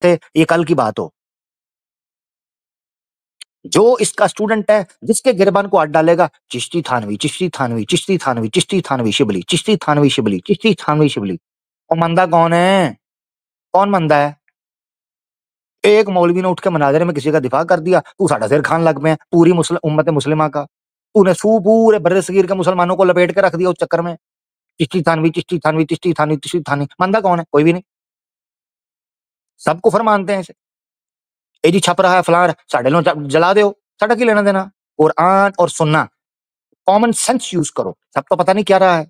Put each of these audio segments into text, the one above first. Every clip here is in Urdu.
تھے یہ کل کی بات ہو. جو اس کا اسٹوڈنٹ ہے جس کے گربان کو ہاتھ ڈالے گا چشتی تھانوی چشتی تھانوی چشتی تھانوی چشتی تھانوی شبلی چشتی تھانوی شبلی چشتی تھانوی شبلی. وہ مندہ کون ہے؟ کون مندہ ہے؟ ایک مولوی نے اٹھ کے مناظرے میں کسی کا دفاع کر دیا تو ساڑھا سر کھان لگ پہ پوری امت مسلمہ کا. تو نے پورے بر صغیر کے مسلمانوں کو لپیٹ کے رکھ دیا اس چکر میں. چشتی تھانوی چشتی تھانوی چشتی تھانوی چشتی تھانوی. مندہ کون ہے؟ کوئی بھی نہیں. سب کفر مانتے ہیں اسے. اے جی چھپ رہا ہے فلاں ساڑھے لو جلا دیو ساڑھا کی لینا دینا. قرآن اور سننا کامن سینس یوز کرو. سب کو پتہ نہیں کیا رہا ہے.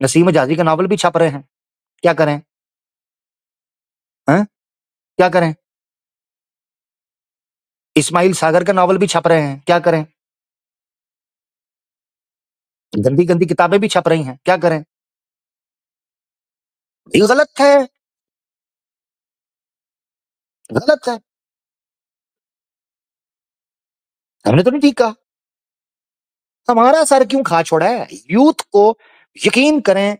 نسیم حجازی کے ناول بھی چھپ رہے ہیں. کیا کریں؟ ہاں کیا کریں؟ اسماعیل ساگر کے ناول بھی چھپ رہے ہیں. کیا کریں؟ گندی گندی کتابیں بھی چھپ رہی ہیں. کیا کریں؟ یہ غلط ہے. غلط ہے. ہم نے تو نہیں ٹھیک کہا. ہمارا سر کیوں کھا چھوڑا ہے؟ یوتھ کو یقین کریں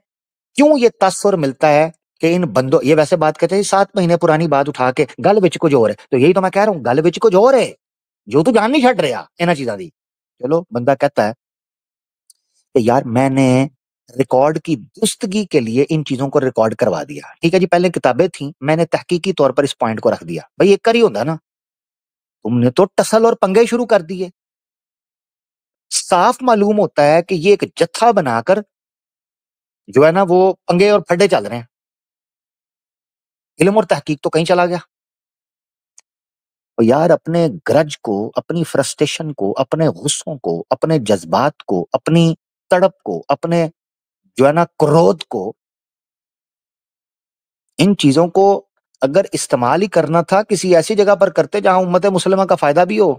کیوں یہ تاثر ملتا ہے کہ ان بندوں یہ ویسے بات کہتے ہیں 7 مہینے پرانی بات اٹھا کے گل وچ کچھ اور ہے. تو یہی تو میں کہہ رہا ہوں گل وچ کچھ اور ہے جو تو جان نہیں چھٹ رہا انہاں چیزاں دی. چلو بندہ کہتا ہے کہ یار میں نے ریکارڈ کی درستگی کے لیے ان چیزوں کو ریکارڈ کروا دیا. ٹھیک ہے جی پہلے کتابیں تھیں میں نے تحقیقی طور پر اس پوائنٹ کو رکھ دیا. بھائی ایک کر ہی ہوتا نا. تم نے تو ٹسل اور پنگے شروع کر دیے. صاف معلوم ہوتا ہے کہ یہ ایک جتھا بنا کر جو ہے نا وہ پنگے اور پھڈے چل رہے ہیں. علم اور تحقیق تو کہیں چلا گیا. اور یار اپنے گرج کو اپنی فرسٹریشن کو اپنے غصوں کو اپنے جذبات کو اپنی تڑپ کو اپنے جو ہے نا کرودھ کو ان چیزوں کو اگر استعمال ہی کرنا تھا کسی ایسی جگہ پر کرتے جہاں امت مسلمہ کا فائدہ بھی ہو.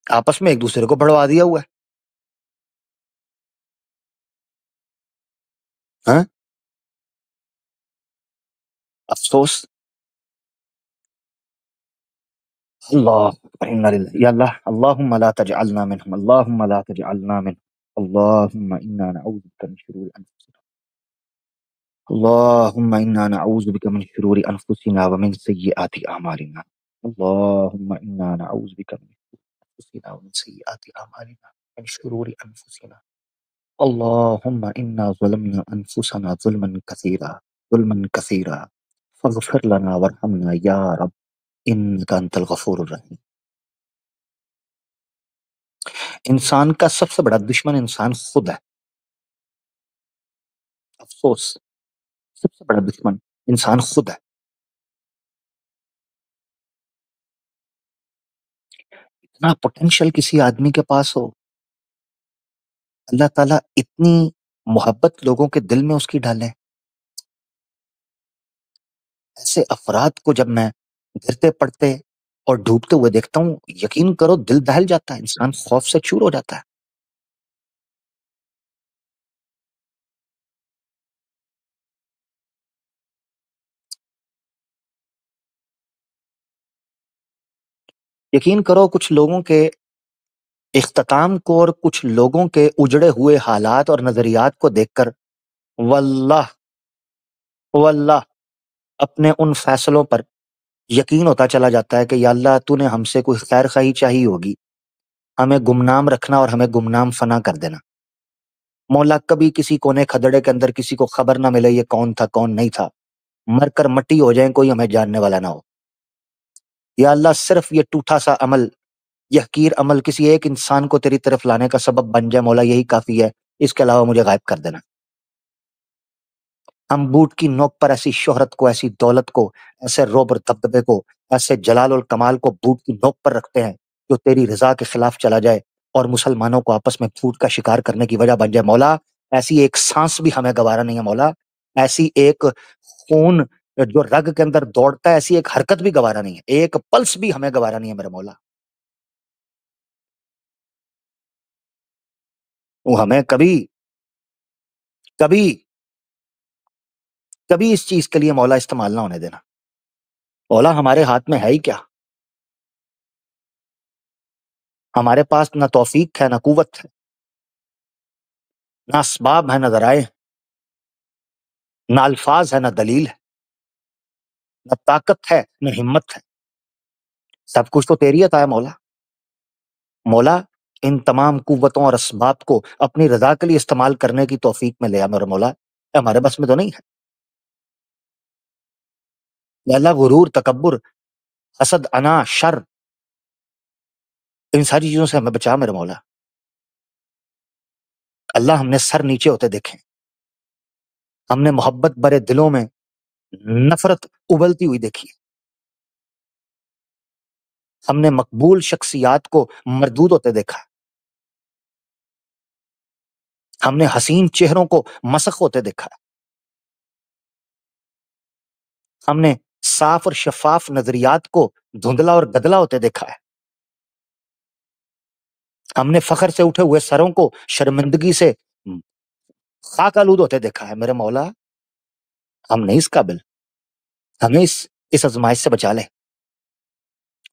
آپس میں ایک دوسرے کو بڑھوا دیا ہوا ہے. ہاں افسوس. اللہ یا اللہ اللہم لا تجعلنا منہم اللہم لا تجعلنا منہم اللہم انا نعوذ بک من شرور انفسنا اللہم انا نعوذ بک من شرور انفسنا ومن سیئات اعمالنا اللہم انا نعوذ بک من شرور انفسنا ومن سیئات اعمالنا من شرور انفسنا اللہم انا ظلمنا انفسنا ظلما کثیرا فاغفر لنا وارحمنا یا رب انک انت الغفور الرحیم. انسان کا سب سے بڑا دشمن انسان خود ہے. افسوس سب سے بڑا دشمن انسان خود ہے. اتنا پوٹینشل کسی آدمی کے پاس ہو اللہ تعالیٰ اتنی محبت لوگوں کے دل میں اس کی ڈالے. ایسے افراد کو جب میں گرتے پڑتے اور ڈوبتے ہوئے دیکھتا ہوں یقین کرو دل دہل جاتا ہے. انسان خوف سے چور ہو جاتا ہے. یقین کرو کچھ لوگوں کے اختتام کو اور کچھ لوگوں کے اجڑے ہوئے حالات اور نظریات کو دیکھ کر واللہ واللہ اپنے ان فیصلوں پر یقین ہوتا چلا جاتا ہے کہ یا اللہ تو نے ہم سے کوئی خیر خواہی چاہی ہوگی ہمیں گمنام رکھنا اور ہمیں گمنام فنا کر دینا. مولا کبھی کسی کونے کھدڑے کے اندر کسی کو خبر نہ ملے یہ کون تھا کون نہیں تھا. مر کر مٹی ہو جائیں کوئی ہمیں جاننے والا نہ ہو. یا اللہ صرف یہ ٹوٹا سا عمل یہ حقیر عمل کسی ایک انسان کو تیری طرف لانے کا سبب بن جائے مولا یہی کافی ہے. اس کے علاوہ مجھے غائب کر دینا. ہم بوٹ کی نوک پر ایسی شہرت کو ایسی دولت کو ایسے روب اور دبدبے کو ایسے جلال الکمال کو بوٹ کی نوک پر رکھتے ہیں جو تیری رضا کے خلاف چلا جائے اور مسلمانوں کو آپس میں پھوٹ کا شکار کرنے کی وجہ بن جائے. مولا ایسی ایک سانس بھی ہمیں گوارا نہیں ہے. مولا ایسی ایک خون جو رگ کے اندر دوڑتا ہے ایسی ایک حرکت بھی گوارا نہیں ہے. ایک پلس بھی ہمیں گوارا نہیں ہے میرے مولا. وہ ہمیں کبھی کبھی کبھی اس چیز کے لیے مولا استعمال نہ ہونے دینا. مولا ہمارے ہاتھ میں ہے ہی کیا. ہمارے پاس نہ توفیق ہے نہ قوت ہے نہ اسباب ہے نہ ذرائع نہ الفاظ ہے نہ دلیل ہے. نہ طاقت ہے نہ ہمت ہے، سب کچھ تو تیری عطا ہے مولا۔ مولا ان تمام قوتوں اور اسباب کو اپنی رضا کے لیے استعمال کرنے کی توفیق میں لے آ میرا مولا، یہ ہمارے بس میں تو نہیں ہے۔ یا اللہ غرور، تکبر، حسد، انا، شر، ان ساری چیزوں سے ہمیں بچا میرے مولا۔ اللہ ہم نے سر نیچے ہوتے دیکھے، ہم نے محبت برے دلوں میں نفرت ابلتی ہوئی دیکھی، ہم نے مقبول شخصیات کو مردود ہوتے دیکھا، ہم نے حسین چہروں کو مسخ ہوتے دیکھا، ہم نے صاف اور شفاف نظریات کو دھندلا اور گدلا ہوتے دیکھا ہے، ہم نے فخر سے اٹھے ہوئے سروں کو شرمندگی سے خاک آلود ہوتے دیکھا ہے میرے مولا۔ ہم نہیں اس قابل، ہمیں اس آزمائش سے بچا لے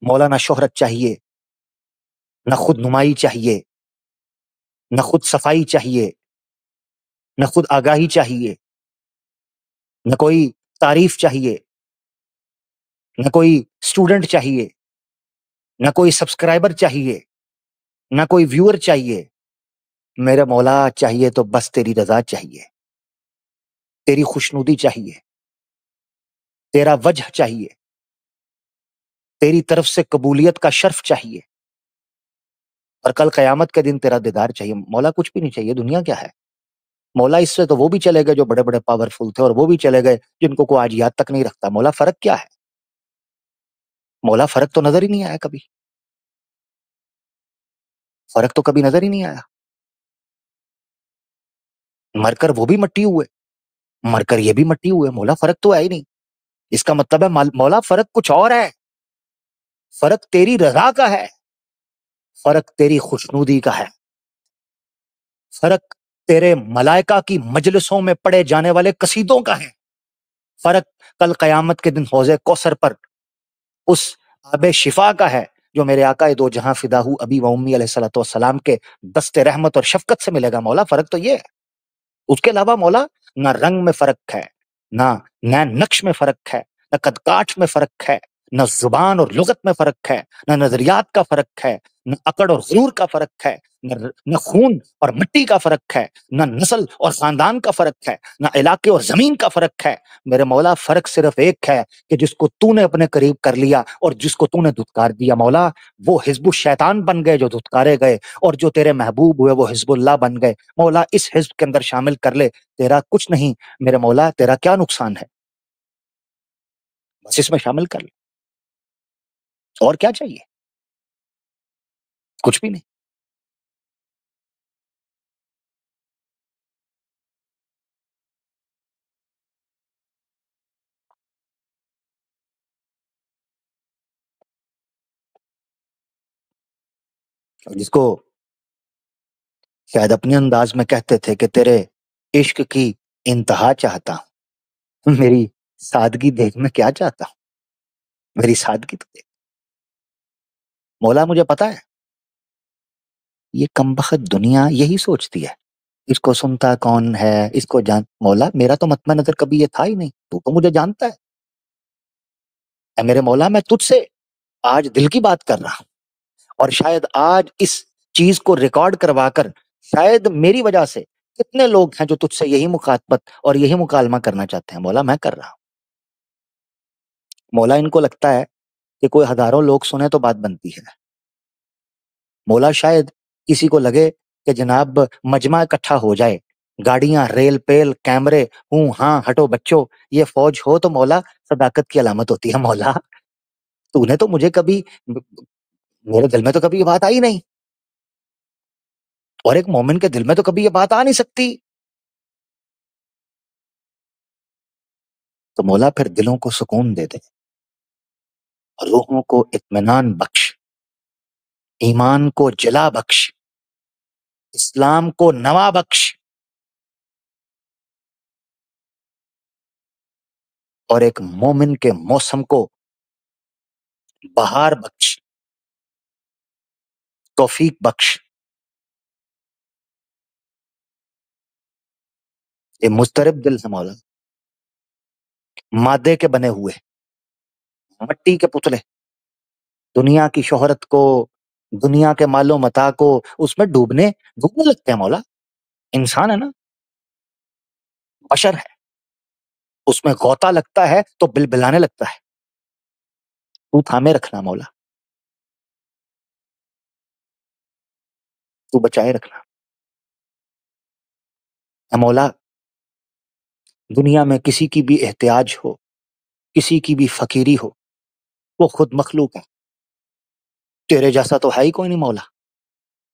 مولا۔ نہ شہرت چاہیے، نہ خود نمائی چاہیے، نہ خود صفائی چاہیے، نہ خود آگاہی چاہیے، نہ کوئی تعریف چاہیے، نہ کوئی اسٹوڈنٹ چاہیے، نہ کوئی سبسکرائبر چاہیے، نہ کوئی ویور چاہیے میرے مولا۔ چاہیے تو بس تیری رضا چاہیے، تیری خوشنودی چاہیے، تیرا وجہ چاہیے، تیری طرف سے قبولیت کا شرف چاہیے، اور کل قیامت کے دن تیرا دیدار چاہیے مولا۔ کچھ بھی نہیں چاہیے، دنیا کیا ہے مولا؟ اس سے تو وہ بھی چلے گئے جو بڑے بڑے پاورفل تھے، اور وہ بھی چلے گئے جن کو کوئی آج یاد تک نہیں رکھتا مولا۔ فرق کیا ہے مولا؟ فرق تو نظر ہی نہیں آیا کبھی، فرق تو کبھی نظر ہی نہیں آیا۔ مر کر وہ بھی مٹی ہوئے، مر کر یہ بھی مٹی ہوئے مولا، فرق تو ہے ہی نہیں۔ اس کا مطلب ہے مولا فرق کچھ اور ہے، فرق تیری رضا کا ہے، فرق تیری خوشنودی کا ہے، فرق تیرے ملائکہ کی مجلسوں میں پڑھے جانے والے قصیدوں کا ہے، فرق کل قیامت کے دن حوض کوثر پر اس آب شفا کا ہے جو میرے آقا دو جہاں فداہو ابی و امی علیہ الصلوۃ والسلام کے دست رحمت اور شفقت سے ملے گا مولا۔ فرق تو یہ ہے، اس کے علاوہ مولا نہ رنگ میں فرق ہے، نہ نین نقش میں فرق ہے، نہ قد کاٹ میں فرق ہے، نہ زبان اور لغت میں فرق ہے، نہ نظریات کا فرق ہے، نہ عقل اور غرور کا فرق ہے، نہ خون اور مٹی کا فرق ہے، نہ نسل اور خاندان کا فرق ہے، نہ علاقے اور زمین کا فرق ہے میرے مولا۔ فرق صرف ایک ہے کہ جس کو تو نے اپنے قریب کر لیا اور جس کو تو نے دھتکار دیا مولا، وہ حزب الشیطان بن گئے جو دھتکارے گئے، اور جو تیرے محبوب ہوئے وہ حزب اللہ بن گئے مولا۔ اس حزب کے اندر شامل کر لے، تیرا کچھ نہیں میرے مولا، تیرا کیا نقصان ہے، بس اس میں شامل کر لے، اور کیا چاہیے؟ کچھ بھی نہیں۔ جس کو شاید اپنے انداز میں کہتے تھے کہ تیرے عشق کی انتہا چاہتا ہوں، میری سادگی دیکھ میں کیا چاہتا ہوں، میری سادگی تو دیکھ مولا۔ مجھے پتا ہے یہ کمبخت دنیا یہی سوچتی ہے، اس کو سنتا کون ہے، اس کو جان مولا میرا تو مطمع نظر کبھی یہ تھا ہی نہیں، تو مجھے جانتا ہے۔ اے میرے مولا میں تجھ سے آج دل کی بات کر رہا ہوں، اور شاید آج اس چیز کو ریکارڈ کروا کر شاید میری وجہ سے کتنے لوگ ہیں جو تجھ سے یہی مخاطبت اور یہی مکالمہ کرنا چاہتے ہیں مولا، میں کر رہا ہوں مولا۔ ان کو لگتا ہے کہ کوئی ہزاروں لوگ سنے تو بات بنتی ہے مولا، شاید کسی کو لگے کہ جناب مجمع اکٹھا ہو جائے، گاڑیاں، ریل پیل، کیمرے، ہوں ہاں ہٹو بچوں، یہ فوج ہو تو مولا صداقت کی علامت ہوتی ہے مولا۔ تو نے تو مجھے کبھی، میرے دل میں تو کبھی یہ بات آئی نہیں، اور ایک مومن کے دل میں تو کبھی یہ بات آ نہیں سکتی، تو مولا پھر دلوں کو سکون دے دے، روحوں کو اطمینان بخش، ایمان کو جلا بخش، اسلام کو نوا بخش، اور ایک مومن کے موسم کو بہار بخش، توفیق بخش۔ یہ مضطرب دل ہے مولا، مادے کے بنے ہوئے، مٹی کے پتلے، دنیا کی شہرت کو، دنیا کے مال و متاع کو اس میں ڈوبنے لگتے ہیں مولا. انسان ہے نا، بشر ہے، اس میں غوطہ لگتا ہے تو بلبلانے لگتا ہے. تو تھامے رکھنا مولا، تو بچائے رکھنا. اے مولا، دنیا میں کسی کی بھی احتیاج ہو، کسی کی بھی فقیری ہو، وہ خود مخلوق ہے. تیرے جیسا تو ہے ہی کوئی نہیں مولا،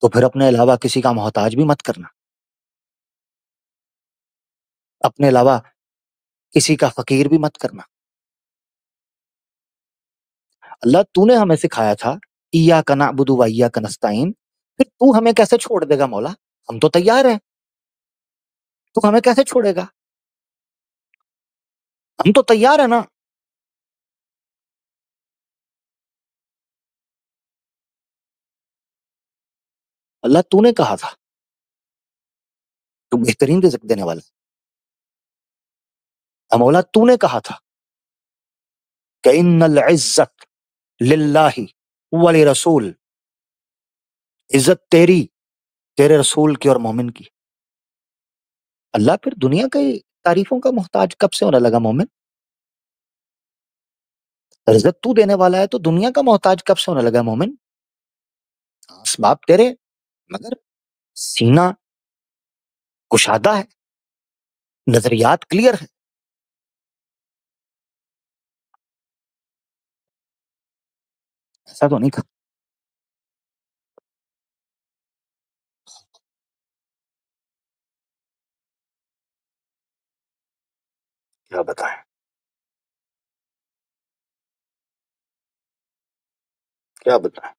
تو پھر اپنے علاوہ کسی کا محتاج بھی مت کرنا، اپنے علاوہ کسی کا فقیر بھی مت کرنا. اللہ تو نے ہمیں سکھایا تھا ایاک نعبد و ایاک نستعین، پھر تو ہمیں کیسے چھوڑ دے گا مولا؟ ہم تو تیار ہیں، تو ہمیں کیسے چھوڑے گا؟ ہم تو تیار ہیں نا. اللہ تو نے کہا تھا، تو بہترین رزق دینے والا ہے. مولا تو نے کہا تھا کہ ان العزت للہ ولرسول، عزت تیری، تیرے رسول کی اور مومن کی. اللہ پھر دنیا کے تعریفوں کا محتاج کب سے ہونے لگا مومن؟ رزق تو دینے والا ہے تو دنیا کا محتاج کب سے ہونے لگا مومن؟ اسباب تیرے، مگر سینہ کشادہ ہے، نظریات کلیئر ہے. ایسا تو نہیں تھا. کیا بتائیں، کیا بتائیں.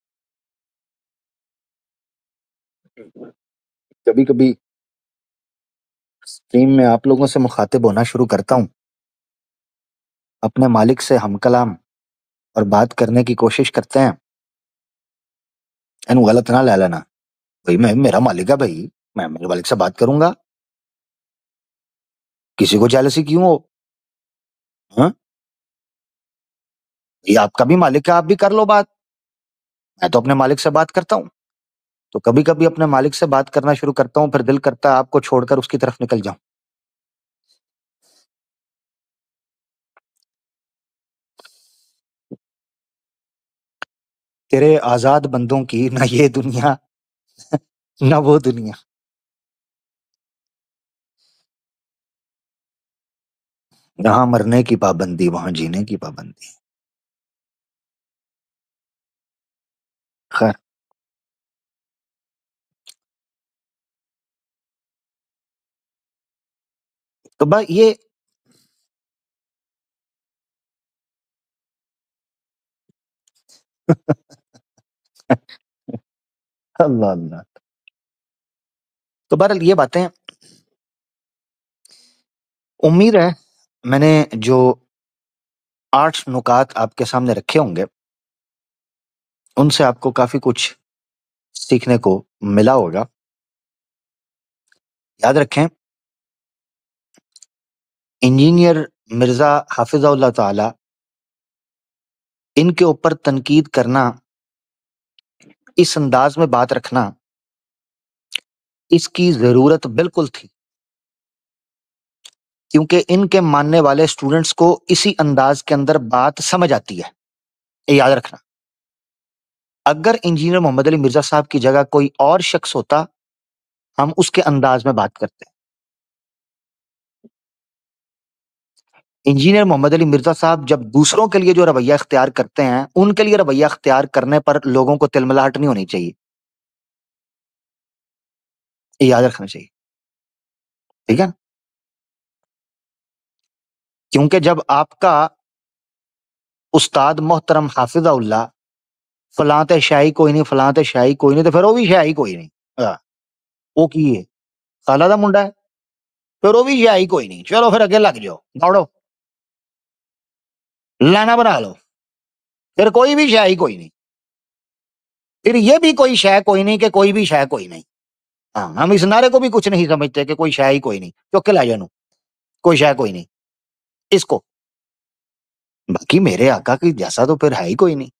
کبھی کبھی اسٹریم میں آپ لوگوں سے مخاطب ہونا شروع کرتا ہوں، اپنے مالک سے ہم کلام اور بات کرنے کی کوشش کرتے ہیں. اینو غلط نہ لے لینا بھائی، میں میرا مالک ہے بھائی، میں میرے مالک سے بات کروں گا، کسی کو جیلسی کیوں ہو؟ ہاں، یہ آپ کا بھی مالک ہے، آپ بھی کر لو بات. میں تو اپنے مالک سے بات کرتا ہوں. تو کبھی کبھی اپنے مالک سے بات کرنا شروع کرتا ہوں، پھر دل کرتا ہے آپ کو چھوڑ کر اس کی طرف نکل جاؤں. تیرے آزاد بندوں کی نہ یہ دنیا نہ وہ دنیا. یہاں مرنے کی پابندی، وہاں جینے کی پابندی. خیر، تو بھائی یہ اللہ اللہ. تو بہرحال یہ باتیں، امید ہے میں نے جو 8 نکات آپ کے سامنے رکھے ہوں گے ان سے آپ کو کافی کچھ سیکھنے کو ملا ہوگا. یاد رکھیں، انجینئر مرزا حافظ اللہ تعالی، ان کے اوپر تنقید کرنا، اس انداز میں بات رکھنا، اس کی ضرورت بالکل تھی، کیونکہ ان کے ماننے والے اسٹوڈنٹس کو اسی انداز کے اندر بات سمجھ آتی ہے. یہ یاد رکھنا. اگر انجینئر محمد علی مرزا صاحب کی جگہ کوئی اور شخص ہوتا، ہم اس کے انداز میں بات کرتے ہیں. انجینئر محمد علی مرزا صاحب جب دوسروں کے لیے جو رویہ اختیار کرتے ہیں، ان کے لیے رویہ اختیار کرنے پر لوگوں کو تلملاہٹ نہیں ہونی چاہیے. یہ یاد رکھنا چاہیے، ٹھیک ہے؟ کیونکہ جب آپ کا استاد محترم حافظ اللہ فلاں تے شاہی کوئی نہیں، فلاں تے شاہی کوئی نہیں، تو پھر وہ بھی شاہی کوئی نہیں. ہاں، وہ کی ہے خالہ دا منڈا ہے، پھر وہ بھی شاہی کوئی نہیں. چلو پھر اگے لگ جاؤ، دوڑو، لانا بنا لو، پھر کوئی بھی شاہی کوئی نہیں. پھر یہ بھی کوئی شے کوئی نہیں کہ کوئی بھی شے کوئی نہیں. ہاں، ہم اس نعرے کو بھی کچھ نہیں سمجھتے کہ کوئی شے ہی کوئی نہیں. چوک کے لا جانو، کوئی شے کوئی نہیں. اس کو باقی میرے آقا کی جیسا تو پھر ہے ہی کوئی نہیں،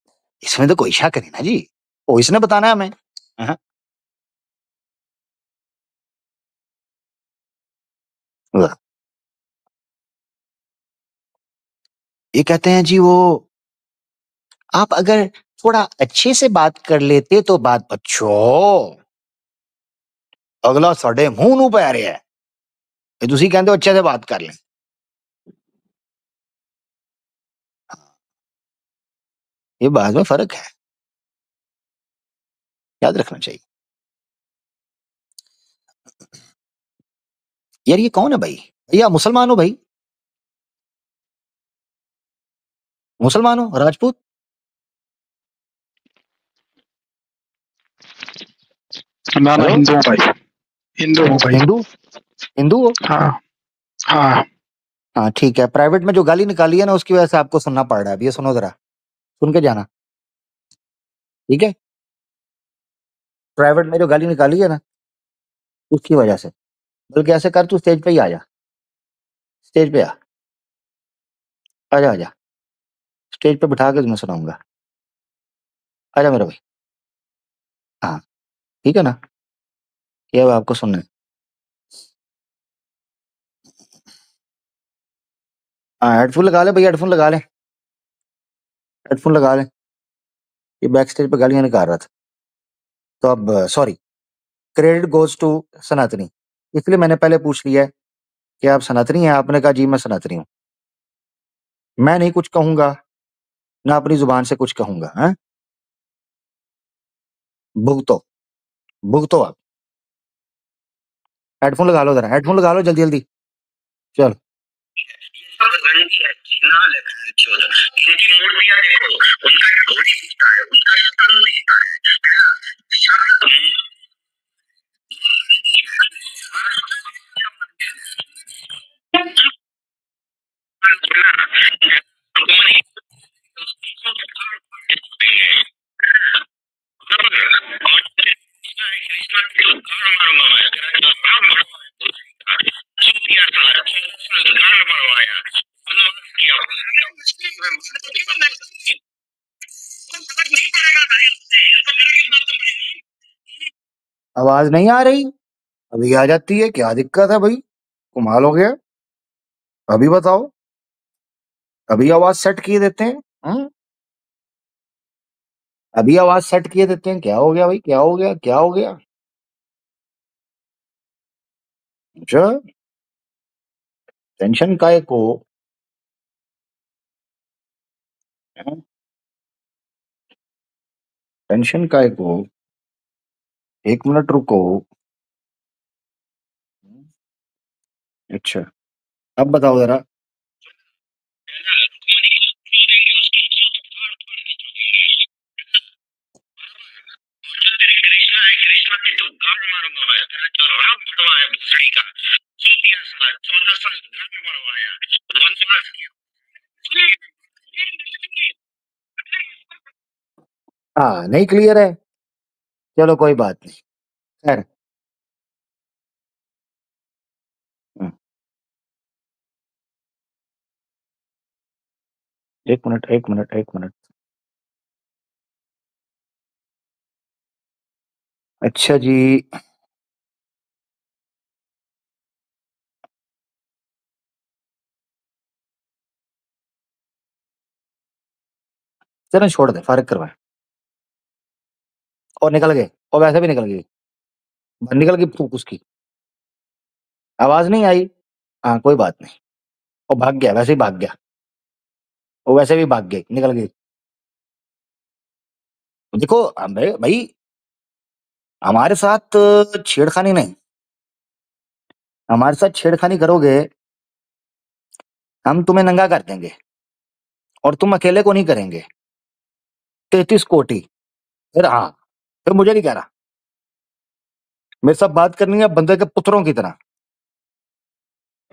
اس میں تو کوئی شک نہیں نا جی، وہ اس نے بتانا ہے ہمیں. ہاں. یہ کہتے ہیں جی وہ آپ اگر تھوڑا اچھے سے بات کر لیتے تو بات اچھو اگلا ساڈے منہ نو پی رہا ہے، تسی کہندے ہو اچھے سے بات کر لیں. یہ بات میں فرق ہے، یاد رکھنا چاہیے. یار یہ کون ہے بھائی؟ یا مسلمان ہو بھائی؟ مسلمان ہو؟ راجپوت؟ نہ ہلو، ہندو ہوں بھائی، ہندو ہوں بھائی. ہندو؟ ہندو ہو؟ ہاں ہاں. ہاں ٹھیک ہے. پرائیویٹ میں جو گالی نکالی ہے نا اس کی وجہ سے آپ کو سننا پڑ رہا ہے. اب یہ سنو ذرا، سن کے جانا ٹھیک ہے. پرائیویٹ میں جو گالی نکالی ہے نا اس کی وجہ سے، بلکہ ایسے کر تو اسٹیج پہ ہی آ جا، اسٹیج پہ آ جا، اسٹیج پہ بٹھا کے میں سناؤں گا. آ جا میرا بھائی. ہاں ٹھیک ہے نا، یہ اب آپ کو سننا ہے. ہاں ہیڈ فون لگا لیں بھائی، ہیڈ فون لگا لیں، ہیڈ فون لگا لیں. یہ بیک اسٹیج پہ گالیاں نکال رہا تھا تو اب sorry, credit goes to Sanatani. اس لیے میں نے پہلے پوچھ لیا ہے کہ آپ سناتنی ہیں، آپ نے کہا جی میں سناتنی ہوں. میں نہیں کچھ کہوں گا، نہ اپنی زبان سے کچھ کہوں گا. ہاں بھگتو بھگتو آپ. ہیڈ فون لگا لو ذرا، ہیڈ فون لگا لو جلدی جلدی. چل آواز نہیں آ رہی؟ ابھی آ جاتی ہے، کیا دقت ہے بھائی؟ کمال ہو گیا. ابھی بتاؤ، ابھی آواز سیٹ کیے دیتے ہیں. ہاں ابھی آواز سیٹ کیے دیتے ہیں. کیا ہو گیا بھائی؟ کیا ہو گیا؟ کیا ہو گیا؟ اچھا ٹینشن کائے کو؟ ٹینشن کائے کو؟ ایک منٹ رکو. اچھا اب بتاؤ ذرا. ہاں نہیں کلیئر ہے، چلو کوئی بات نہیں. خیر ایک منٹ ایک منٹ ایک منٹ. اچھا جی چلیں چھوڑ دیں، فارغ کروائیں. اور نکل گئے، اور ویسے بھی نکل گئی، نکل گئی پھوک اس کی. آواز نہیں آئی؟ ہاں کوئی بات نہیں. اور بھاگ گیا، ویسے ہی بھاگ گیا، وہ ویسے بھی بھاگ گئی، نکل گئی. دیکھو بھائی ہمارے ساتھ چھیڑخانی نہیں، ہمارے ساتھ چھیڑخانی کرو گے ہم تمہیں ننگا کر دیں گے، اور تم اکیلے کو نہیں کریں گے. 33 کوٹی. پھر ہاں پھر مجھے نہیں کہہ رہا، میرے ساتھ بات کرنی ہے بندے کے پتروں کی طرح،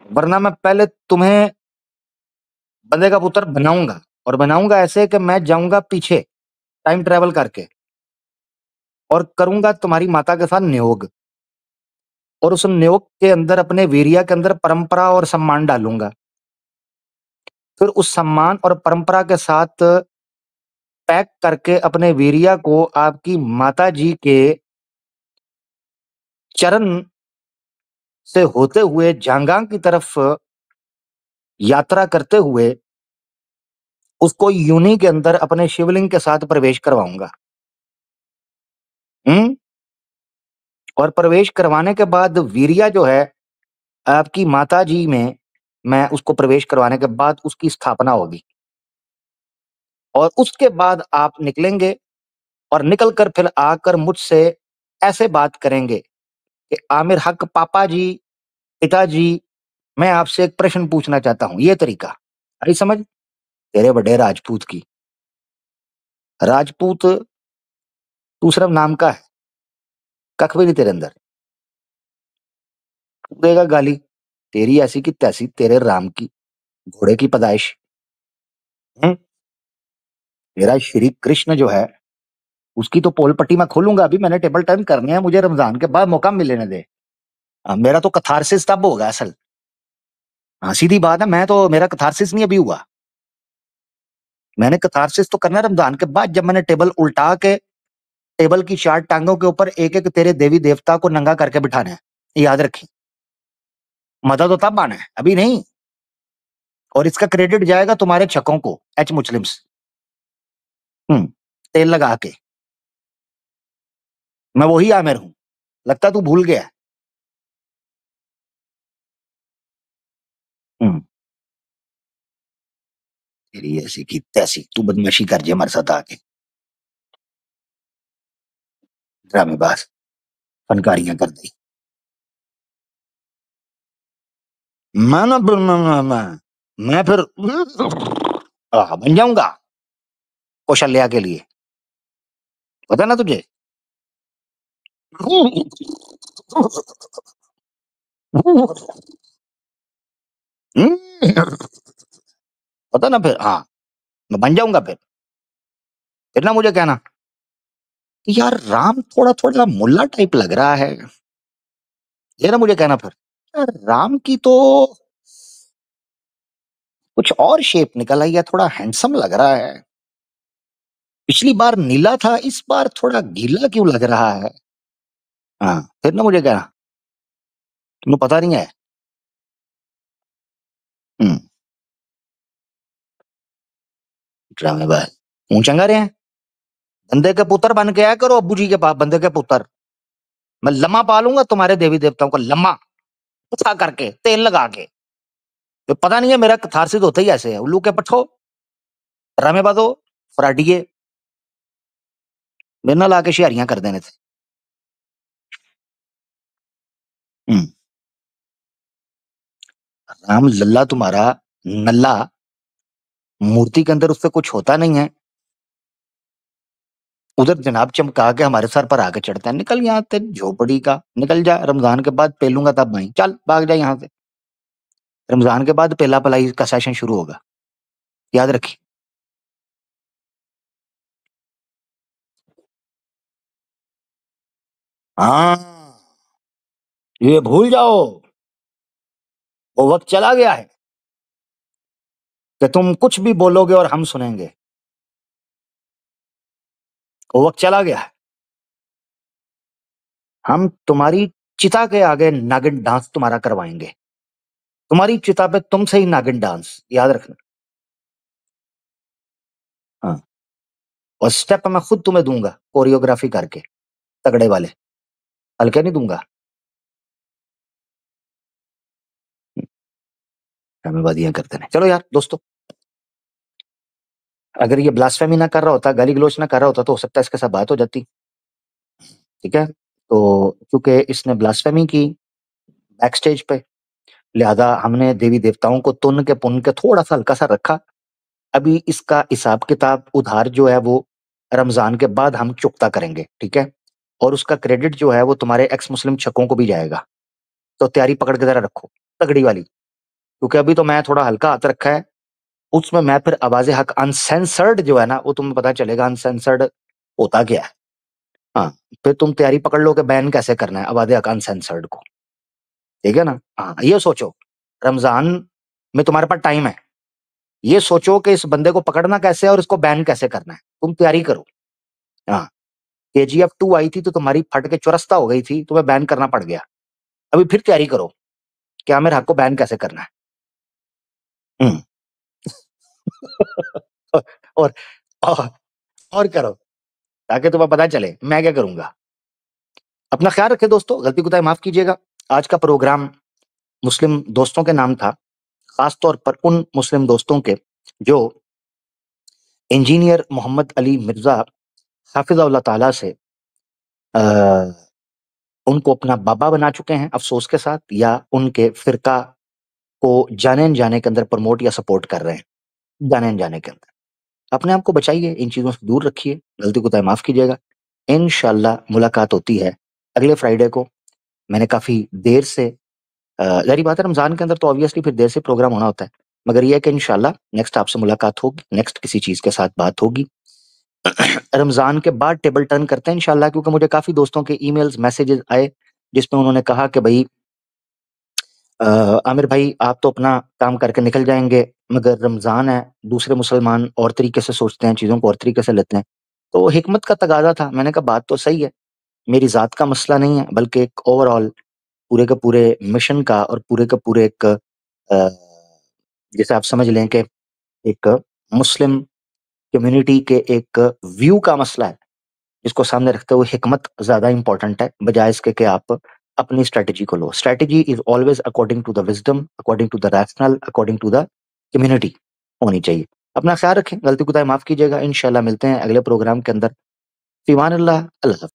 ورنہ میں پہلے تمہیں بندے کا پتر بناؤں گا، اور بناؤں گا ایسے کہ میں جاؤں گا پیچھے ٹائم ٹریول کر کے اور کروں گا تمہاری ماتا کے ساتھ نیوگ، اور اس نیوگ کے اندر اپنے ویریا کے اندر پرمپرا اور سمان ڈالوں گا. پھر اس سمان اور پرمپرا کے ساتھ پیک کر کے اپنے ویریا کو آپ کی ماتا جی کے چرن سے ہوتے ہوئے جھانگانگ کی طرف یاترا کرتے ہوئے اس کو یونی کے اندر اپنے شیولنگ کے ساتھ پرویش کرواؤں گا. اور پرویش کروانے کے بعد ویریا جو ہے آپ کی ماتا جی میں اس کو پرویش کروانے کے بعد اس کی استھاپنا ہوگی. اور اس کے بعد آپ نکلیں گے اور نکل کر پھر آ کر مجھ سے ایسے بات کریں گے کہ عامر حق پاپا جی، پتا جی، میں آپ سے ایک پرشن پوچھنا چاہتا ہوں. یہ طریقہ آئی سمجھ؟ تیرے بڑے راجپوت کی. راجپوت تو صرف نام کا ہے، کخ بھی نہیں تیرے اندر. دے گا گالی تیری ایسی کی تیسی، تیرے رام کی گھوڑے کی پیدائش. میرا شری کرشن جو ہے اس کی تو پول پٹی میں کھولوں گا. ابھی میں نے ٹیبل ٹائم کرنے ہیں، مجھے رمضان کے بعد موقع ملنے دے. میرا تو کتھارسس تب ہوگا اصل. سیدھی بات ہے، میں تو میرا کتھارسس نہیں ابھی ہوا. میں نے کتھارسس تو کرنا رمضان کے بعد، جب میں نے ٹیبل الٹا کے ٹیبل کی 4 ٹانگوں کے اوپر ایک ایک تیرے دیوی دیوتا کو ننگا کر کے بٹھانا ہے. یاد رکھیں، مدد تو تب آنا ہے، ابھی نہیں. اور اس کا کریڈٹ جائے گا تمہارے چھکوں کو، ایچ مسلمس. تیل لگا کے میں وہی عامر ہوں، لگتا تو بھول گیا. تیری ایسی کی تیسی، تو بدماشی کر جائے ہمارے ساتھ آ کے، ڈرامے باز فنکاریاں کر دی. میں پھر بن جاؤں گا کوشلیا کے لیے، پتا نا تجھے. پتا نا پھر. ہاں میں بن جاؤں گا. پھر نہ مجھے کہنا کہ یار رام تھوڑا تھوڑا ملا ٹائپ لگ رہا ہے. یہ نا مجھے کہنا پھر یار رام کی تو کچھ اور شیپ نکل آئی ہے، تھوڑا ہینڈسم لگ رہا ہے. پچھلی بار نیلا تھا، اس بار تھوڑا گیلا کیوں لگ رہا ہے. ہاں پھر نہ مجھے کہنا تمہیں پتا نہیں ہے. ڈرامے باز اون چنگا رہے ہیں. بندے کے پتر بن کے آیا کرو ابو جی کے پاس. بندے کے پتر میں لمحہ پالوں گا تمہارے دیوی دیوتاؤں کو، لمحہ اٹھا کر کے تیل لگا کے. پتا نہیں ہے میرا کتھارسس ہوتا ہی ایسے ہے. الو کے پٹھو ڈرامے بازو فراڈیے میرے نہ لا کے شہریاں کر دینے تھے. رام للہ تمہارا نلا مورتی کے اندر اس سے کچھ ہوتا نہیں ہے. ادھر جناب چمکا کے ہمارے سر پر آ کے چڑھتا ہے. نکل یہاں سے جھوپڑی کا، نکل جا. رمضان کے بعد پہ لوں گا تب بھائی، چل بھاگ جا یہاں سے. رمضان کے بعد پہلا پلائی کا سیشن شروع ہوگا، یاد رکھی. ہاں یہ بھول جاؤ، وہ وقت چلا گیا ہے کہ تم کچھ بھی بولو گے اور ہم سنیں گے. وہ وقت چلا گیا ہے. ہم تمہاری چتا کے آگے ناگن ڈانس تمہارا کروائیں گے. تمہاری چتا پہ تم سے ہی ناگن ڈانس، یاد رکھنا. ہاں اور سٹیپ میں خود تمہیں دوں گا کوریوگرافی کر کے، تگڑے والے، ہلکے نہیں دوں گا. ہمیں بادیاں کرتے ہیں. چلو یار دوستو، اگر یہ بلاسفیمی نہ کر رہا ہوتا، گالی گلوچ نہ کر رہا ہوتا، تو ہو سکتا ہے اس کے ساتھ بات ہو جاتی. ٹھیک ہے، تو چونکہ اس نے بلاسفیمی کی بیک سٹیج پہ، لہذا ہم نے دیوی دیوتاؤں کو تن کے پن کے تھوڑا سا ہلکا سا رکھا. ابھی اس کا حساب کتاب ادھار جو ہے وہ رمضان کے بعد ہم چکتا کریں گے. ٹھیک ہے، اور اس کا کریڈٹ جو ہے وہ تمہارے ایکس مسلم چھکوں کو بھی جائے گا. تو تیاری پکڑ کے ذرا رکھو تگڑی والی، کیونکہ ابھی تو میں تھوڑا ہلکا ہاتھ رکھا ہے. اس میں پھر آواز حق انسینسرڈ جو ہے نا، وہ تمہیں پتا چلے گا انسینسرڈ ہوتا کیا ہے. ہاں پھر تم تیاری پکڑ لو کہ بین کیسے کرنا ہے آواز حق انسینسرڈ کو. ٹھیک ہے نا. ہاں یہ سوچو رمضان میں تمہارے پاس ٹائم ہے، یہ سوچو کہ اس بندے کو پکڑنا کیسے ہے اور اس کو بین کیسے کرنا ہے. تم تیاری کرو. ہاں KGF 2 آئی تھی تو تمہاری پھٹ کے چرستہ ہو گئی تھی, تمہیں بین کرنا پڑ گیا. ابھی پھر تیاری کرو کہ عامر حق کو بین کیسے کرنا ہے. اور اور کرو تاکہ تمہیں پتا چلے میں کیا کروں گا. اپنا خیال رکھے دوستو, غلطی کوتاہی معاف کیجیے گا. آج کا پروگرام مسلم دوستوں کے نام تھا, خاص طور پر ان مسلم دوستوں کے جو انجینئر محمد علی مرزا حافظ اللہ تعالی سے ان کو اپنا بابا بنا چکے ہیں افسوس کے ساتھ, یا ان کے فرقہ کو جانے جانے کے اندر پروموٹ یا سپورٹ کر رہے ہیں جانے جانے کے اندر. اپنے آپ کو بچائیے, ان چیزوں سے دور رکھیے, غلطی کوتاہی معاف کیجیے گا. انشاءاللہ ملاقات ہوتی ہے اگلے فرائیڈے کو. میں نے کافی دیر سے, ظاہری بات ہے رمضان کے اندر تو آبویسلی پھر دیر سے پروگرام ہونا ہوتا ہے, مگر یہ ہے کہ انشاءاللہ نیکسٹ آپ سے ملاقات ہوگی, نیکسٹ کسی چیز کے ساتھ بات ہوگی. رمضان کے بعد ٹیبل ٹرن کرتے ہیں انشاءاللہ, کیونکہ مجھے کافی دوستوں کے ای میلز میسیجز آئے جس میں انہوں نے کہا کہ بھائی عامر بھائی آپ تو اپنا کام کر کے نکل جائیں گے, مگر رمضان ہے, دوسرے مسلمان اور طریقے سے سوچتے ہیں, چیزوں کو اور طریقے سے لیتے ہیں. تو حکمت کا تقاضا تھا. میں نے کہا بات تو صحیح ہے, میری ذات کا مسئلہ نہیں ہے, بلکہ ایک اوور آل پورے کے پورے مشن کا اور پورے کے پورے ایک جیسے آپ سمجھ لیں کہ ایک مسلم کمیونٹی کے ایک ویو کا مسئلہ ہے, جس کو سامنے رکھتے ہوئے حکمت زیادہ امپورٹنٹ ہے بجائے اس کے کہ آپ اپنی اسٹریٹجی کو لو. Strategy is always according to the wisdom, according to the rational, according to the community ہونی چاہیے. اپنا خیال رکھیں, غلطی کوتاہی معاف کیجیے گا. انشاءاللہ ملتے ہیں اگلے پروگرام کے اندر. فی امان اللہ. اللہ حافظ.